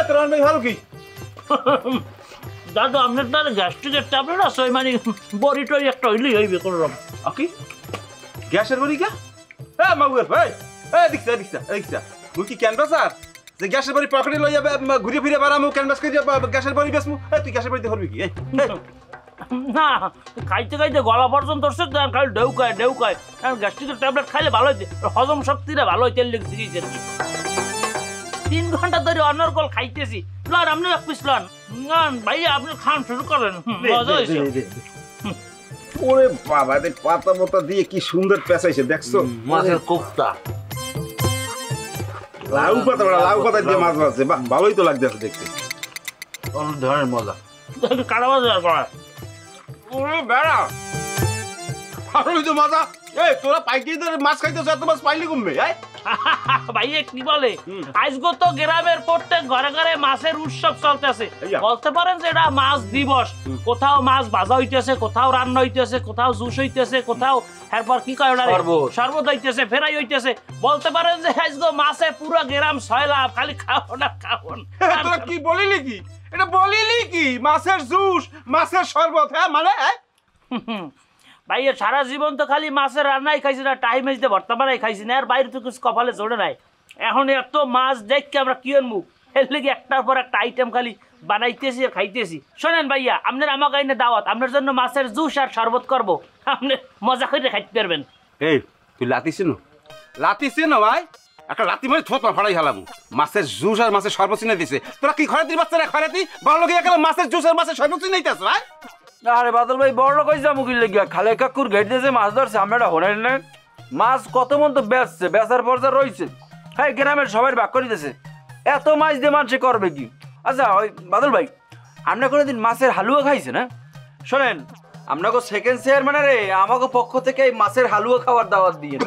তোর ভাই ভালো কি দাদু আপনার তার গ্যাস্ট্রিকের ট্যাবলেট আছে ওই মানে বড়ি টড়ি একটা হইলেই হইবে করলাম কি গ্যাসের বড়ি কা হ্যাঁ মাগুর ভাই দেখছা মুই কি ক্যানভাস আর যে গ্যাসের বড়ি পকেটে লই যাবে ঘুরে ফিরে বেড়ামু ক্যানভাস করে গ্যাসের বড়ি বেসমু তুই গ্যাসের বড়িতে করবি কি না খাইতে খাইতে গলা পর্যন্ত ধরছে খালি ঢেউ খায় কারণ গ্যাস্ট্রিকের ট্যাবলেট খাইলে ভালো হইতে হজম শক্তিটা ভালো হইতে লেগেছে কি আর কি 3 ঘন্টা ধরে অনর্গল খাইতেছি লন আপনি এক পিস লন ভাইয়া আপনি খান শুরু করেন মজা হয়েছে ওরে বাবা এদের পাতা মতা দিয়ে কি সুন্দর পেঁচাইছে দেখছো মাছের কোফতা লাউ পাতা দিয়ে মাছ ভাজছে বাহ ভালোই তো লাগতেছে দেখতে অন্য ধরনের মজা কারা বাজার করা ওরে বেড়া ভালোই তো মজা এই তোরা পাইকারি ধরে মাছ খাইতেছ এত মাছ পাইলি কমবে ভাইয়া কি বলে আজকে তো গ্রামের প্রত্যেক ঘরে ঘরে মাছের উৎসব চলতেছে বলতে পারেন যে এটা মাছ দিবস কোথাও মাছ ভাজা হইতেছে কোথাও রান্না হইতেছে কোথাও জুস হইতেছে কোথাও এরপর কি কয় ওটা শরবত হইতেছে ফেরাই হইতেছে বলতে পারেন যে আজকে মাছে পুরো গ্রাম ছয়লাভ খালি খাওন না খাওন তোরা কি বলিলি কি এটা বলিলি কি মাছের জুস মাছের শরবত হ্যাঁ মানে ভাইয়া সারা জীবন তো খালি মাছের রান্নাই খাইছি না টাইম এসে ভর্তা বানাই খাইছি না আর বাইরে তো কিছু কপালে জোড়ে নাই এখন এত মাছ দেখকে আমরা কি আনবো এর লেগে একটার পর একটা আইটেম খালি বানাইতেছি আর খাইতেছি শোনেন ভাইয়া আপনার আমাকে এনে দাওয়াত আপনার জন্য মাছের জুস আর শরবত করবো আপনি মজা করে খাইতে পারবেন এই তুই লাতিস না ভাই একটা লাতি মানে থোত ফাড়াই হালামু মাছের জুস আর মাছের শরবত চিনে দিছে তোরা কি ঘরে দিবি বাচ্চারা ঘরে দি বড় লোক একালে মাছের জুস আর মাছের শরবত চিনাইতেছ ভাই আরে বাদল ভাই বড় কই যাবো কি লেগে খালে কাকুর গেট দিয়ে মাছ ধরছে আমরা হনেন না মাছ কত মন তো বেচছে বেচার পর্যা রয়েছে হ্যাঁ গ্রামের সবাই ভাগ করে দিতেছে এত মাছ দিয়ে মানুষে করবে কি আচ্ছা ওই বাদল ভাই আমরা কোনোদিন মাছের হালুয়া খাইছে না শোনেন আপনাকে সেকেন্ড চেয়ারম্যান রে আমাকে পক্ষ থেকে এই মাছের হালুয়া খাওয়ার দাওয়াত দিয়ে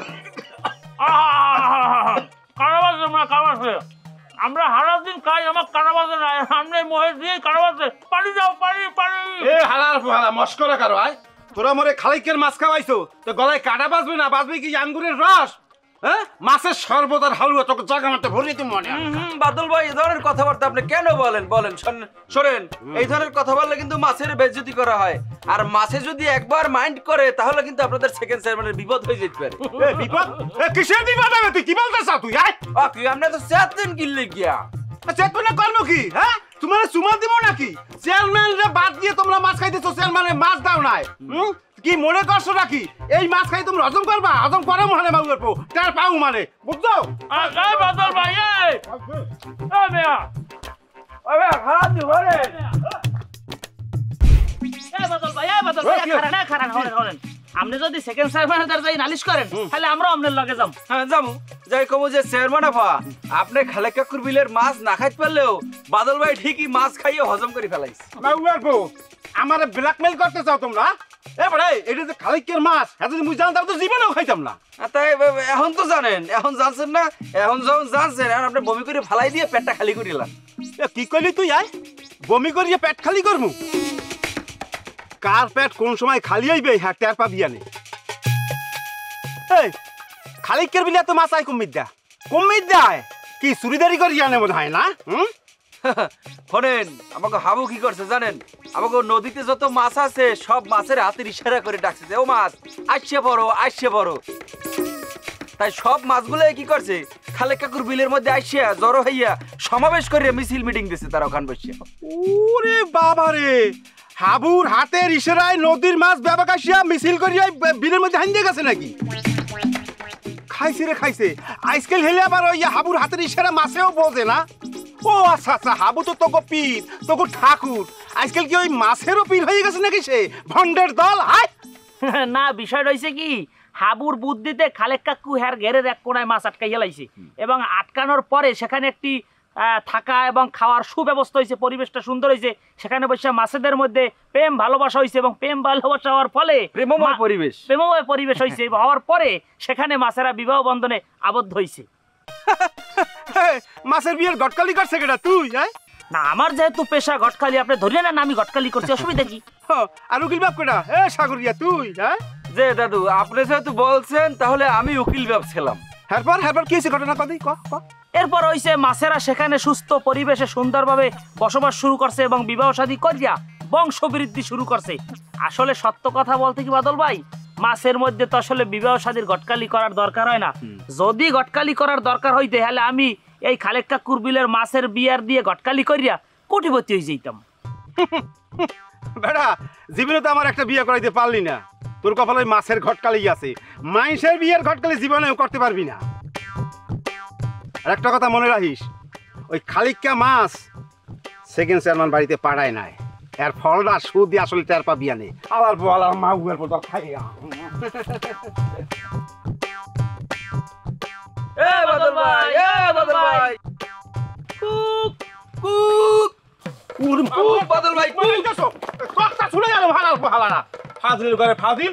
আমরা হারার দিন খাই আমার কারাবাজে নাই সামনে মহেশ দিয়ে কারাবাজে পানি যাও পানি এ হালার হালা মস্করা কারো আয় তোরা মরে খালাইকের মাছ খাওয়াইছো তো গলায় কাটা বাজবে না বাজবে কি আঙ্গুরের রস হ্যাঁ মাছের শরবত আর হালুয়া তোকে জায়গা মারতে ভরিয়ে তুমি মনে বাদল ভাই এই ধরনের কথাবার্তা আপনি কেন বলেন শোনেন এই ধরনের কথা বললে কিন্তু মাছের বেইজ্জতি করা হয় আর মাছে যদি একবার মাইন্ড করে তাহলে কিন্তু আপনাদের সেকেন্ড চেয়ারম্যানের বিপদ হয়ে যেতে পারে বিপদ কিসের বিপদ হবে তুই কি বলতেছ তুই আয় কি আপনি তো চেতন কিনলে গিয়া চেতনা করবো কি হ্যাঁ তোমার চুমা দিব নাকি চেয়ারম্যান রে বাদ দিয়ে তোমরা মাছ খাইতেছো চেয়ারম্যানের মাছ দাও নাই কি মনে করছো নাকি এই মাছ খাই তোমরা হজম করবা হজম করে মানে বাবুর পো তার পাও মানে বুঝছো বাদল ভাই এই মেয়া ওরে খারাপ দি ওরে বাদল ভাই খারাপ হলেন আপনি যদি সেকেন্ড চেয়ারম্যানের যাই নালিশ করেন তাহলে আমরা আপনার লগে যাম হ্যাঁ যামু যাই কমু যে চেয়ারম্যান আফা আপনি খালে কাকুর বিলের মাছ না খাইতে পারলেও বাদল ভাই ঠিকই মাছ খাইয়ে হজম করে ফেলাইছে বাবুর পো আমারে ব্ল্যাকমেল করতে চাও তোমরা এবারে এটা যে খালিকের মাছ এত যদি মুই জানতাম তো জীবনেও খাইতাম না তাই এখন তো জানেন এখন জানছেন না এখন যখন জানছেন এখন আপনি বমি করে ফেলাই দিয়ে পেটটা খালি করে দিলাম কি কইলি তুই আয় বমি করিয়ে পেট খালি করবো কার পেট কোন সময় খালি হইবে হ্যাঁ টের পাবি আনে এই খালিকের বিলে তো মাছ আয় কমিদ দেয় কি চুরিদারি করি আনে মনে হয় না শোনেন আমাকে হাবু কি করছে জানেন আমাকে নদীতে যত মাছ আছে সব মাছের হাতের ইশারা করে ডাকছে ও মাছ আসছে বড় তাই সব মাছগুলো কি করছে খালে কাকুর বিলের মধ্যে আসিয়া জড়ো হইয়া সমাবেশ করে মিছিল মিটিং দিছে তারা ওখান বসে ওরে বাবা রে হাবুর হাতের ইশারায় নদীর মাছ ব্যবকাশিয়া মিছিল করিয়া বিলের মধ্যে হাইন্দে গেছে নাকি খাইছে আজকাল হেলে আবার ওই হাবুর হাতের ইশারা মাছেও বোঝে না ও আচ্ছা হাবু তো তোকে পীর তোকে ঠাকুর আজকাল কি ওই মাছেরও পীর হয়ে গেছে নাকি সে ভণ্ডের দল হায় না বিষয় রয়েছে কি হাবুর বুদ্ধিতে খালেক কাকু হ্যার ঘেরের এক কোনায় মাছ আটকাই গেলাইছে এবং আটকানোর পরে সেখানে একটি থাকা এবং খাওয়ার সুব্যবস্থা হয়েছে পরিবেশটা সুন্দর হয়েছে সেখানে বসে মাছেদের মধ্যে প্রেম ভালোবাসা হয়েছে এবং প্রেম ভালোবাসা হওয়ার ফলে প্রেমময় পরিবেশ হয়েছে হওয়ার পরে সেখানে মাছেরা বিবাহ বন্ধনে আবদ্ধ হয়েছে মাছের বিয়ের গটকালি করছে কেটা তুই না আমার যেহেতু পেশা গটকালি আপনি ধরিয়ে না আমি গটকালি করছি অসুবিধা কি আর উকিল বাপ কেটা সাগরিয়া তুই যে দাদু আপনি যেহেতু বলছেন তাহলে আমি উকিল বাপ ছিলাম হ্যারপর কি হয়েছে ঘটনা কদি ক ক এরপর হইছে মাছেরা সেখানে সুস্থ পরিবেশে সুন্দরভাবে বসবাস শুরু করছে এবং বিবাহ শাদী করিয়া বংশ বৃদ্ধি শুরু করছে। আসলে সত্য কথা বলতে কি বাদল ভাই, মাছের মধ্যে তো আসলে বিবাহ শাদীর গটকালি করার দরকার হয় না। যদি গটকালি করার দরকার হইতে তাহলে আমি এই খালেক কাকুর বিলের মাছের বিয়ার দিয়ে গটকালি করিয়া কোটিপতি হয়ে যেতাম। বেটা জীবনে তো আমার একটা বিয়ে করাইতে পারলি না, তোর কপালে মাছের ঘটকালি আছে, মাইসের বিয়ের ঘটকালি জীবনেও করতে পারবি না। আর একটা কথা মনে রাখিস, ওই খালিকা মাছ সেকেন্ড চেয়ারম্যান বাড়িতে পাড়ায় নাই, এর ফলটা সুদ আসলে টের পাবি আনে আবার বল আর মা উয়ের পর খাইয়া এ বাদল ভাই, এ বাদল ভাই, কুক কুক কুক বাদল ভাই, কুক। কথা শুনে গেল ভালা ফাজিল করে ফাজিল